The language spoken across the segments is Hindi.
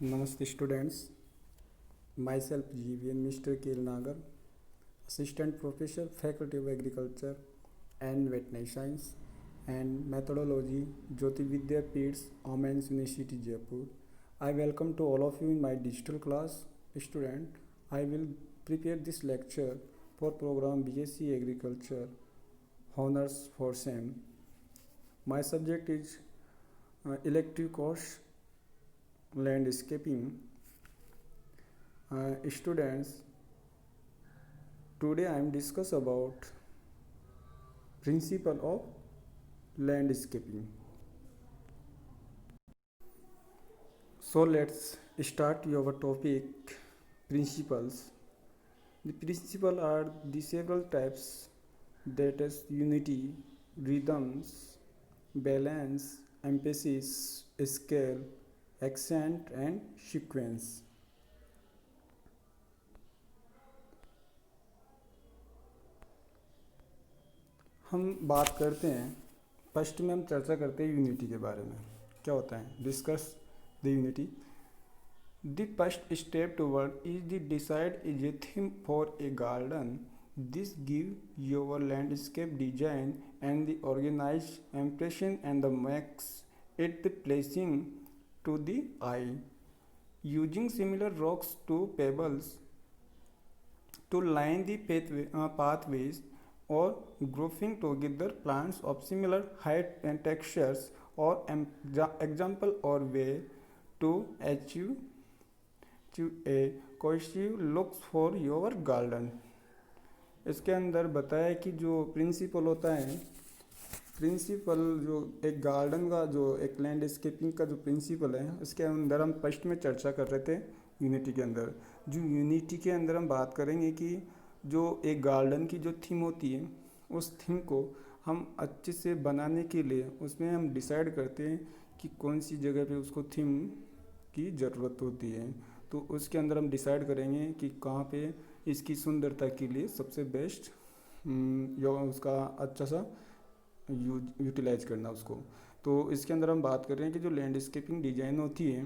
Namaste students, myself GVN Mr. Kilnagar, Assistant Professor, Faculty of Agriculture and Veterinary Science and Methodology, Jyoti Vidya Peets, Women's University Jaipur. I welcome to all of you in my digital class. Student, I will prepare this lecture for program BSc Agriculture, Honors for SEM. My subject is elective course landscaping. Students, today I am discuss about principle of landscaping. So let's start your topic principles. The principles are the several types, that is unity, rhythms, balance, emphasis, scale, accent and sequence. हम बात करते हैं, फर्स्ट में हम चर्चा करते हैं यूनिटी के बारे में. क्या होता है? Discuss the unity. The first step toward is the decide is a theme for a garden. This give your landscape design and the organise impression and the makes it the placing to the eye. Using similar rocks to pebbles to line the pathways or grouping together plants of similar height and textures or example or way to achieve a cohesive looks for your garden. इसके अंदर बताया कि जो प्रिंसिपल होता है, प्रिंसिपल जो एक गार्डन का, जो एक लैंडस्केपिंग का जो प्रिंसिपल है, उसके अंदर हम फर्स्ट में चर्चा कर रहे थे यूनिटी के अंदर. जो यूनिटी के अंदर हम बात करेंगे कि जो एक गार्डन की जो थीम होती है, उस थीम को हम अच्छे से बनाने के लिए उसमें हम डिसाइड करते हैं कि कौन सी जगह पे उसको थीम की ज़रूरत होती है. तो उसके अंदर हम डिसाइड करेंगे कि कहाँ पे इसकी सुंदरता के लिए सबसे बेस्ट उसका अच्छा सा यूटिलाइज करना उसको. तो इसके अंदर हम बात कर रहे हैं कि जो लैंडस्केपिंग डिज़ाइन होती है,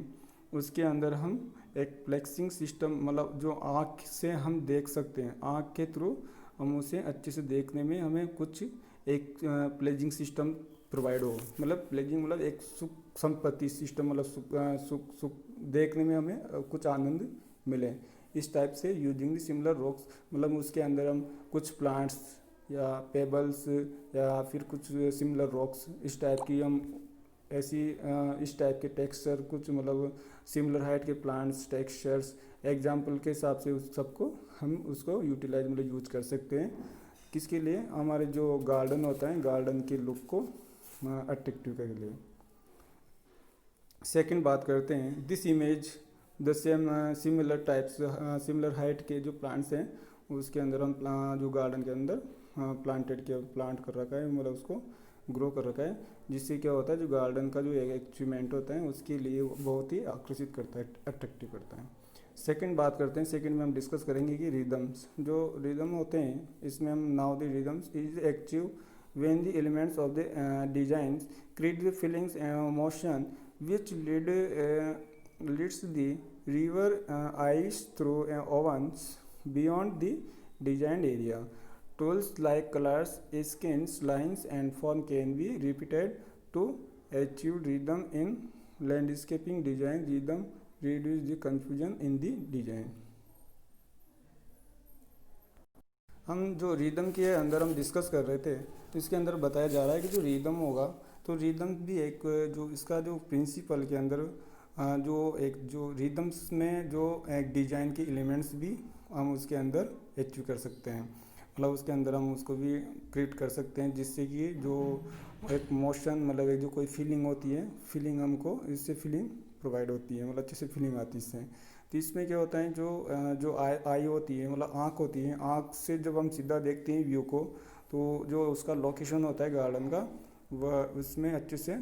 उसके अंदर हम एक प्लेक्सिंग सिस्टम, मतलब जो आँख से हम देख सकते हैं, आँख के थ्रू हम उसे अच्छे से देखने में हमें कुछ एक प्लेजिंग सिस्टम प्रोवाइड हो. मतलब प्लेजिंग मतलब एक सुख संपत्ति सिस्टम, मतलब सुख देखने में हमें कुछ आनंद मिले. इस टाइप से यूजिंग द सिमिलर रॉक्स, मतलब उसके अंदर हम कुछ प्लांट्स या पेबल्स या फिर कुछ सिमिलर रॉक्स, इस टाइप की हम ऐसी इस टाइप के टेक्सचर, कुछ मतलब सिमिलर हाइट के प्लांट्स टेक्सचर्स एग्जांपल के हिसाब से उस सबको हम उसको यूटिलाइज मतलब यूज कर सकते हैं. किसके लिए? हमारे जो गार्डन होता है, गार्डन के लुक को अट्रैक्टिव के लिए. सेकंड बात करते हैं, this image the same similar types, similar height के जो प्लांट्स हैं, उसके अंदर हम जो गार्डन के अंदर प्लांट कर रखा है, मतलब उसको ग्रो कर रखा है, जिससे क्या होता है, जो गार्डन का जो एक अचीवमेंट होता है उसके लिए बहुत ही आकर्षित करता है, अट्रैक्टिव करता है. सेकंड बात करते हैं, सेकंड में हम डिस्कस करेंगे कि रिदम्स. जो रिदम होते हैं, इसमें हम now the rhythms is achieve when the elements of the design create the feelings and motion which leads the river eyes through owns beyond the designed area. Tools like colors, skins, lines and form can be repeated to achieve rhythm in landscaping design. Rhythm reduce the confusion in the design. हम जो रिदम के अंदर हम डिस्कस कर रहे थे, तो इसके अंदर बताया जा रहा है कि जो रिदम होगा, तो रिदम भी एक जो इसका जो प्रिंसिपल के अंदर जो एक जो रिदम्स में जो एक डिजाइन के एलिमेंट्स भी हम उसके अंदर अचीव कर सकते हैं. मतलब उसके अंदर हम उसको भी क्रिएट कर सकते हैं, जिससे कि जो एक मोशन, मतलब एक जो कोई फीलिंग होती है, फीलिंग हमको इससे फीलिंग प्रोवाइड होती है, मतलब अच्छे से फीलिंग आती है इससे. तो इसमें क्या होता है, जो आई होती है, मतलब आँख होती है, आँख से जब हम सीधा देखते हैं व्यू को, तो जो उसका लोकेशन होता है गार्डन का, वह उसमें अच्छे से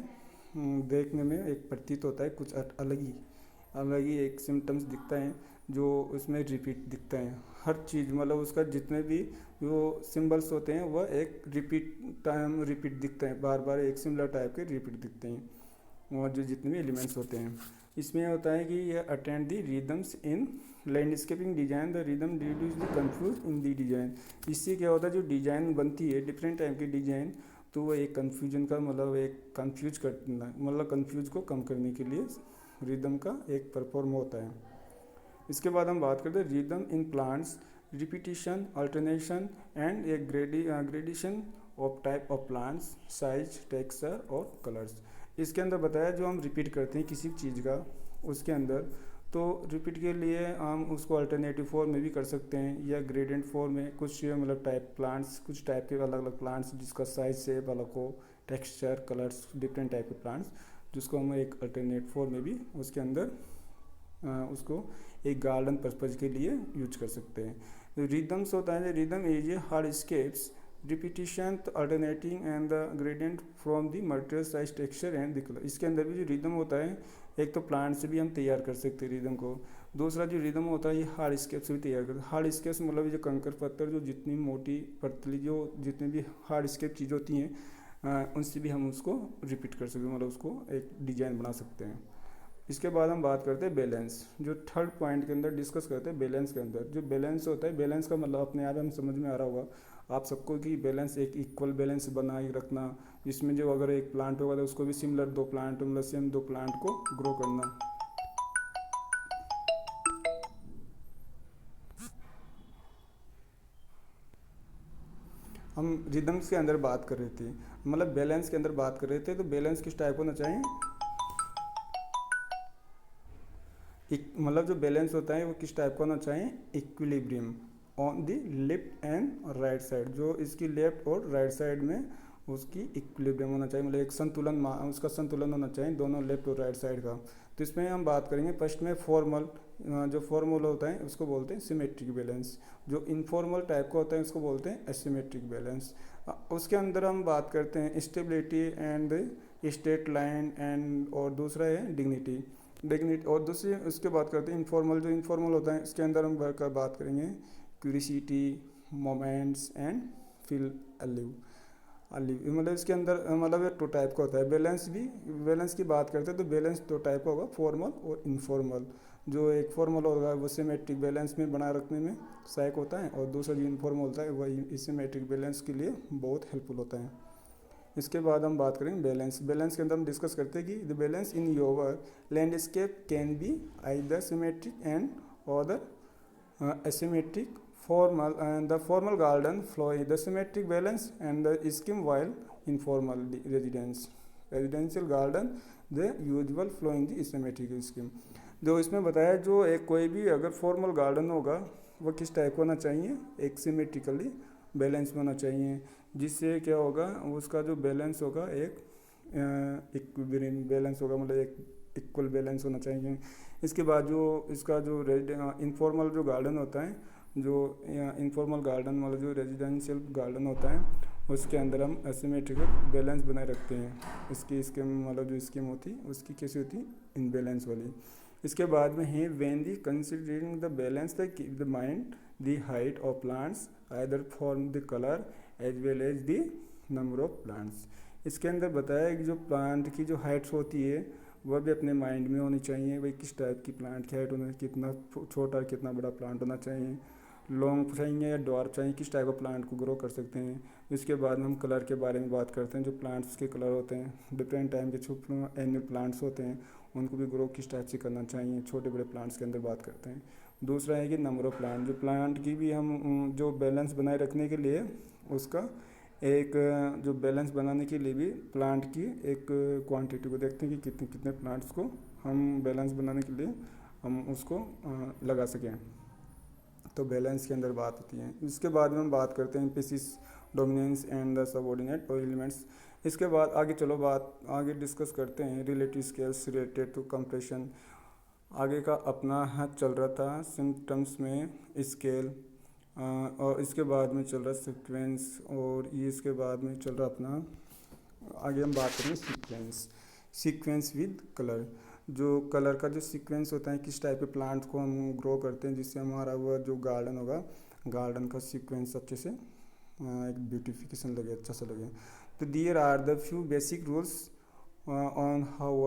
देखने में एक प्रतीत होता है, कुछ अलग ही एक सिम्टम्स दिखता है, जो उसमें रिपीट दिखता है. हर चीज़, मतलब उसका जितने भी जो सिंबल्स होते हैं वह एक रिपीट दिखते हैं, बार बार एक सिमिलर टाइप के रिपीट दिखते हैं. और जो जितने भी एलिमेंट्स होते हैं। इसमें होता है कि ये attend the rhythms in landscaping design, the rhythm reduce the confuse in the design. इससे क्या होता है, जो डिजाइन बनती है डिफरेंट टाइप की डिजाइन, तो वो एक कन्फ्यूजन का मतलब एक कंफ्यूज करना, मतलब कंफ्यूज को कम करने के लिए रिदम का एक परफॉर्म होता है। इसके बाद हम बात करते हैं rhythm in plants, repetition, alternation and a gradation of type of plants, size, texture और कलर्स। इसके अंदर बताया जो हम रिपीट करते हैं किसी चीज़ का उसके अंदर, तो रिपीट के लिए हम उसको अल्टरनेटिव फॉर्म में भी कर सकते हैं या ग्रेडियंट फॉर्म में, कुछ मतलब टाइप प्लांट्स, कुछ टाइप के अलग अलग प्लांट्स जिसका साइज शेप अलग हो, टेक्सचर, कलर्स, डिफरेंट टाइप के प्लांट्स, जिसको हम एक अल्टरनेट फॉर्म में भी उसके अंदर उसको एक गार्डन पर्पज के लिए यूज कर सकते हैं। तो रिदम्स होता है, rhythm is a hardscapes repetition alternating and the gradient from the material, size, texture and the colour. इसके अंदर भी जो रिदम होता है, एक तो प्लांट से भी हम तैयार कर सकते हैं रिदम को, दूसरा जो रिदम होता है ये हार्ड स्केप से भी तैयार करते हैं। हार्ड स्केप्स मतलब जो कंकर पत्थर, जो जितनी मोटी पतली जो जितनी भी हार्ड स्केप चीज़ होती हैं उनसे भी हम उसको रिपीट कर सकते हैं, मतलब उसको एक डिजाइन बना सकते हैं। इसके बाद हम बात करते हैं बैलेंस, जो थर्ड पॉइंट के अंदर डिस्कस करते हैं। बैलेंस के अंदर जो बैलेंस होता है, बैलेंस का मतलब अपने आप हम समझ में आ रहा होगा आप सबको कि बैलेंस एक इक्वल बैलेंस बनाए रखना, जिसमें जो अगर एक प्लांट होगा तो उसको भी सिमिलर दो प्लांट, मतलब सेम दो प्लांट को ग्रो करना। हम रिदम्स के अंदर बात कर रहे थे, मतलब बैलेंस के अंदर बात कर रहे थे, तो बैलेंस किस टाइप होना चाहिए, मतलब जो बैलेंस होता है वो किस टाइप का होना चाहिए, equilibrium on the left and right side, जो इसकी लेफ्ट और राइट साइड में उसकी इक्विलिब्रियम होना चाहिए, मतलब एक संतुलन, उसका संतुलन होना चाहिए दोनों लेफ्ट और राइट साइड का। तो इसमें हम बात करेंगे फर्स्ट में फॉर्मल, जो फॉर्मल होता है उसको बोलते हैं सिमेट्रिक बैलेंस, जो इनफॉर्मल टाइप का होता है उसको बोलते हैं एसिमेट्रिक बैलेंस। उसके अंदर हम बात करते हैं stability and straight line and, और दूसरा है डिग्निटी, और दूसरी उसके बात करते हैं इनफॉर्मल। जो इनफॉर्मल होता है इसके अंदर हम बात करेंगे क्यूरिसिटी, मोमेंट्स एंड फील अलिव, मतलब इसके अंदर मतलब टू टाइप का होता है। बैलेंस भी, बैलेंस की बात करते हैं तो बैलेंस दो टाइप का होगा, फॉर्मल और इनफॉर्मल। जो एक फॉर्मल होगा वो सिमेट्रिक बैलेंस में बनाए रखने में सहायक होता है, और दूसरा जो इनफॉर्मल होता है वह सिमेट्रिक बैलेंस के लिए बहुत हेल्पफुल होता है। इसके बाद हम बात करेंगे बैलेंस। बैलेंस के अंदर हम डिस्कस करते हैं कि the balance in your landscape can be either symmetric and और asymmetric, formal and the formal garden flow the symmetric balance and the scheme, while informal residential garden the usual flow in the asymmetric scheme। जो इसमें बताया, जो एक कोई भी अगर फॉर्मल गार्डन होगा वो किस टाइप होना चाहिए, एक सिमेट्रिकली बैलेंस होना चाहिए, जिससे क्या होगा उसका जो बैलेंस होगा एक इक्विलिब्रियम बैलेंस होगा, मतलब एक इक्वल बैलेंस होना चाहिए। इसके बाद जो इसका जो इनफॉर्मल जो गार्डन होता है, जो इनफॉर्मल गार्डन मतलब जो रेजिडेंशियल गार्डन होता है उसके अंदर हम एसिमेट्रिकल बैलेंस बनाए रखते हैं। इसकी स्कीम मतलब जो स्कीम होती है उसकी कैसी होती है, इनबैलेंस वाली। इसके बाद में है when the considering the balance the keep the mind the height of plants either form the colour as well as the number of plants. इसके अंदर बताया है कि जो प्लांट की जो हाइट्स होती है वह भी अपने माइंड में होनी चाहिए, भाई किस टाइप की प्लांट की हाइट होना, कितना छोटा कितना बड़ा प्लांट होना चाहिए, लॉन्ग चाहिए या डॉर्फ चाहिए, किस टाइप का प्लांट को ग्रो कर सकते हैं। इसके बाद में हम कलर के बारे में बात करते हैं, जो प्लांट्स के कलर होते हैं, डिफरेंट टाइम के जो एनुअल प्लांट्स होते हैं उनको भी ग्रो किस टाइप से करना चाहिए, छोटे बड़े प्लांट्स के अंदर बात करते हैं। दूसरा है कि नंबर ऑफ प्लांट, जो प्लांट की भी हम जो बैलेंस बनाए रखने के लिए उसका एक जो बैलेंस बनाने के लिए भी प्लांट की एक क्वांटिटी को देखते हैं कि कितने कितने प्लांट्स को हम बैलेंस बनाने के लिए हम उसको लगा सकें, तो बैलेंस के अंदर बात होती है। इसके बाद में हम बात करते हैं emphasis, dominance and the subordinate और एलिमेंट्स। इसके बाद आगे चलो बात आगे डिस्कस करते हैं relative scales related to compression. आगे का अपना है चल रहा था सिम्टम्स में स्केल, और इसके बाद में चल रहा सीक्वेंस, और ये इसके बाद में चल रहा अपना आगे हम बात करेंगे सीक्वेंस विद कलर। जो कलर का जो सीक्वेंस होता है, किस टाइप के प्लांट्स को हम ग्रो करते हैं जिससे हमारा वो जो गार्डन होगा, गार्डन का सीक्वेंस अच्छे से एक ब्यूटिफिकेशन लगे, अच्छा सा लगे। तो there are the few basic rules on how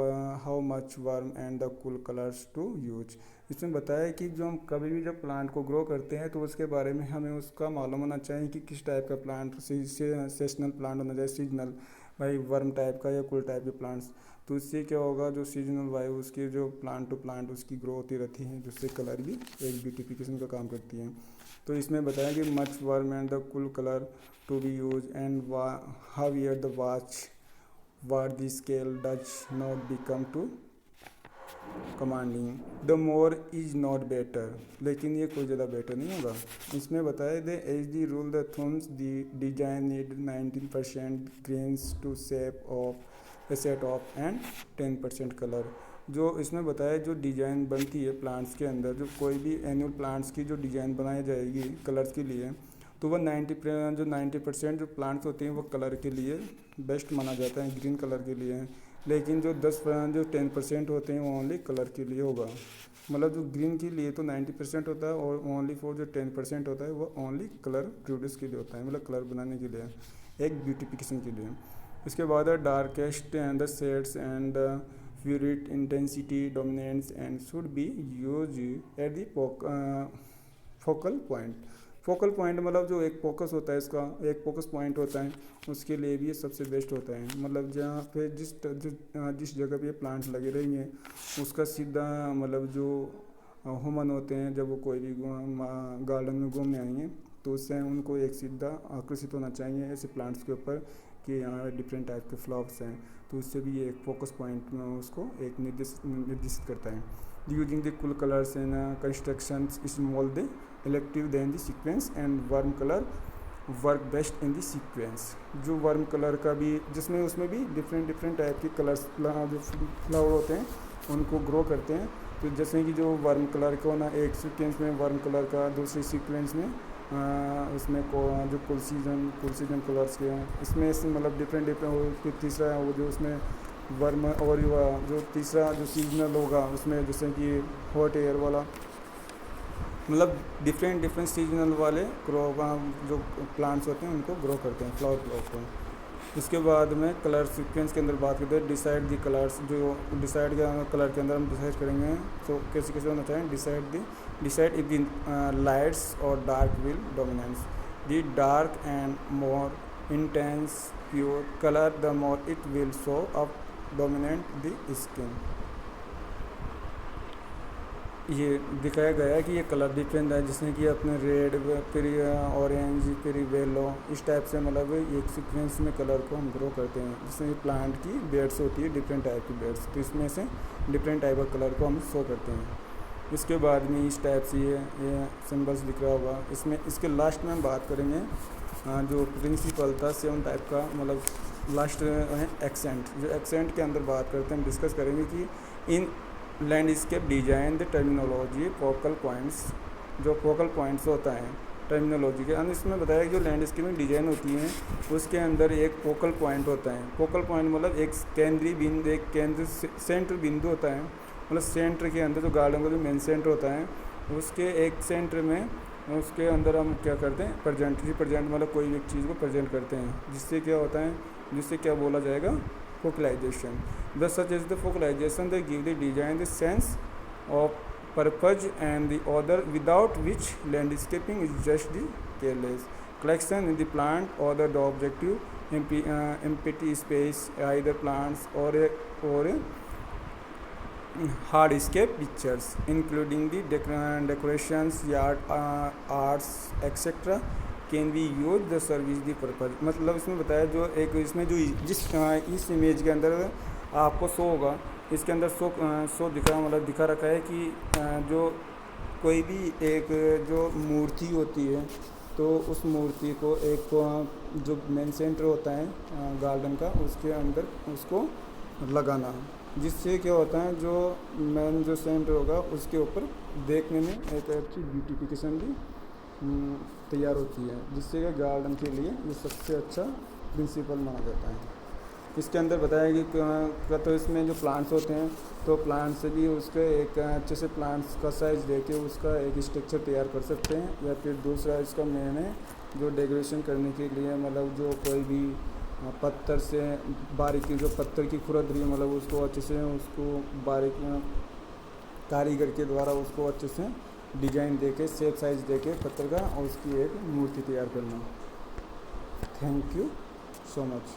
much warm and the cool colours to use. इसमें बताया कि जो हम कभी भी जब प्लांट को ग्रो करते हैं तो उसके बारे में हमें उसका मालूम होना चाहिए कि किस टाइप का प्लांट, सीजनल प्लांट होना चाहिए, सीजनल भाई वर्म टाइप का या कूल टाइप के प्लांट्स। तो इससे क्या होगा, जो सीजनल वायु उसकी जो प्लांट टू प्लांट उसकी ग्रो होती रहती है, जिससे कलर भी एक ब्यूटिफिकेशन का काम करती है। तो इसमें बताया कि much warm and the cool colour to be use and how ear the watch what the scale does not become too commanding, the more is not better, लेकिन ये कोई ज़्यादा बेटर नहीं होगा। इसमें बताया they H D rule the thumbs the design need 19% grains to shape of set off and 10% colour. जो इसमें बताया जो डिज़ाइन बनती है प्लांट्स के अंदर, जो कोई भी एनुअल प्लांट्स की जो डिज़ाइन बनाई जाएगी कलर्स के लिए, तो वह 90% जो प्लांट्स होते हैं वो कलर के लिए बेस्ट माना जाता है, ग्रीन कलर के लिए। लेकिन जो 10% होते हैं वो ओनली कलर के लिए होगा। मतलब जो ग्रीन के लिए तो 90% होता है और ओनली फॉर जो 10% होता है वो ओनली कलर प्रोड्यूस के लिए होता है, मतलब कलर बनाने के लिए, एक ब्यूटिफिकेशन के लिए। इसके बाद है darkest and the shades and फ्यूरिट intensity dominance and should be use at the focal point. Focal point मतलब जो एक फोकस होता है, इसका एक फोकस पॉइंट होता है, उसके लिए भी ये सबसे बेस्ट होता है। मतलब जहाँ पे जिस जगह पे प्लांट्स लगे रहेंगे उसका सीधा मतलब जो ह्यूमन होते हैं जब वो कोई भी गार्डन में घूमने आएंगे तो उससे उनको एक सीधा आकर्षित होना चाहिए ऐसे प्लांट्स के ऊपर कि यहाँ डिफरेंट टाइप के फ्लावर्स हैं, तो उससे भी ये एक फोकस पॉइंट में उसको एक निर्देशित करता है। Using the cool colours in construction is more the elective than the sequence and warm colour work best in the sequence. जो वर्म कलर का भी जिसमें उसमें भी डिफरेंट टाइप के कलर्स जो फ्लावर होते हैं उनको ग्रो करते हैं। तो जैसे कि जो वर्म कलर को ना एक सीक्वेंस में वर्म कलर का, दूसरे सीक्वेंस में उसमें को जो कुल सीजन कलर्स के हैं, इसमें मतलब डिफरेंट तीसरा है वो जो उसमें वर्म और जो तीसरा जो सीजनल होगा उसमें जैसे कि हॉट एयर वाला, मतलब डिफरेंट सीजनल वाले ग्रो जो प्लांट्स होते हैं उनको ग्रो करते हैं फ्लावर प्लॉट को। इसके बाद में कलर सीक्वेंस के अंदर बात करते हैं डिसाइड दी कलर्स। जो डिसाइड कलर के अंदर हम डिसाइड करेंगे तो कैसे होना चाहिए। डिसाइड इफ द लाइट्स और dark will dominance the dark and more intense pure colour the more it will show up dominant the skin. ये दिखाया गया है कि ये कलर डिफरेंट है, जिसमें कि अपने रेड फिर ऑरेंज फिर येलो इस टाइप से मतलब एक सीक्वेंस में कलर को हम ग्रो करते हैं। जिसमें प्लांट की बेड्स होती है डिफरेंट टाइप की बेड्स, तो इसमें से डिफरेंट टाइप का कलर को हम शो करते हैं। इसके बाद में इस टाइप से ये सिम्बल्स दिख रहा होगा। इसमें इसके लास्ट में हम बात करेंगे जो प्रिंसिपल था 7 टाइप का, मतलब लास्ट है एक्सेंट। जो एक्सेंट के अंदर बात करते हैं हम डिस्कस करेंगे कि in landscape design the terminology focal points. जो फोकल पॉइंट्स होता है टर्मिनोलॉजी के अंदर, इसमें बताया कि जो लैंडस्केप में डिजाइन होती है उसके अंदर एक फोकल पॉइंट होता है। फोकल पॉइंट मतलब एक केंद्रीय बिंदु, एक केंद्र सेंटर बिंदु होता है। मतलब सेंटर के अंदर जो गार्डन का जो मेन सेंटर होता है उसके एक सेंटर में उसके अंदर हम क्या करते हैं प्रेजेंट मतलब कोई भी चीज़ को प्रेजेंट करते हैं, जिससे क्या होता है, जिससे क्या बोला जाएगा focalization. The such as the focalization they give the design the sense of purpose and the order without which landscaping is just the careless collection in the plant or the objective empty space, either plants or hardscape pictures including the decorations, yard arts etc. Can be use the service the purpose. मतलब इसमें बताया जो एक इसमें जो जिस इस इमेज के अंदर आपको शो होगा, इसके अंदर शो दिख रहा मतलब दिखा रखा है कि जो कोई भी एक जो मूर्ति होती है तो उस मूर्ति को एक जो मेन सेंटर होता है गार्डन का उसके अंदर उसको लगाना, जिससे क्या होता है जो मेन जो सेंटर होगा उसके ऊपर देखने में एक अच्छी ब्यूटिफिकेशन भी तैयार होती है, जिससे कि गार्डन के लिए ये सबसे अच्छा प्रिंसिपल माना जाता है। इसके अंदर बताया कि तो इसमें जो प्लांट्स होते हैं तो प्लांट से भी उसके एक अच्छे से प्लांट्स का साइज़ देके उसका एक स्ट्रक्चर तैयार कर सकते हैं, या फिर दूसरा इसका मेन है जो डेकोरेशन करने के लिए मतलब जो कोई भी पत्थर से बारीकी, जो पत्थर की खुरदरी है मतलब उसको अच्छे से उसको बारीक कारीगर के द्वारा उसको अच्छे से डिजाइन देके शेप साइज देके पत्थर का और उसकी एक मूर्ति तैयार करना। Thank you so much.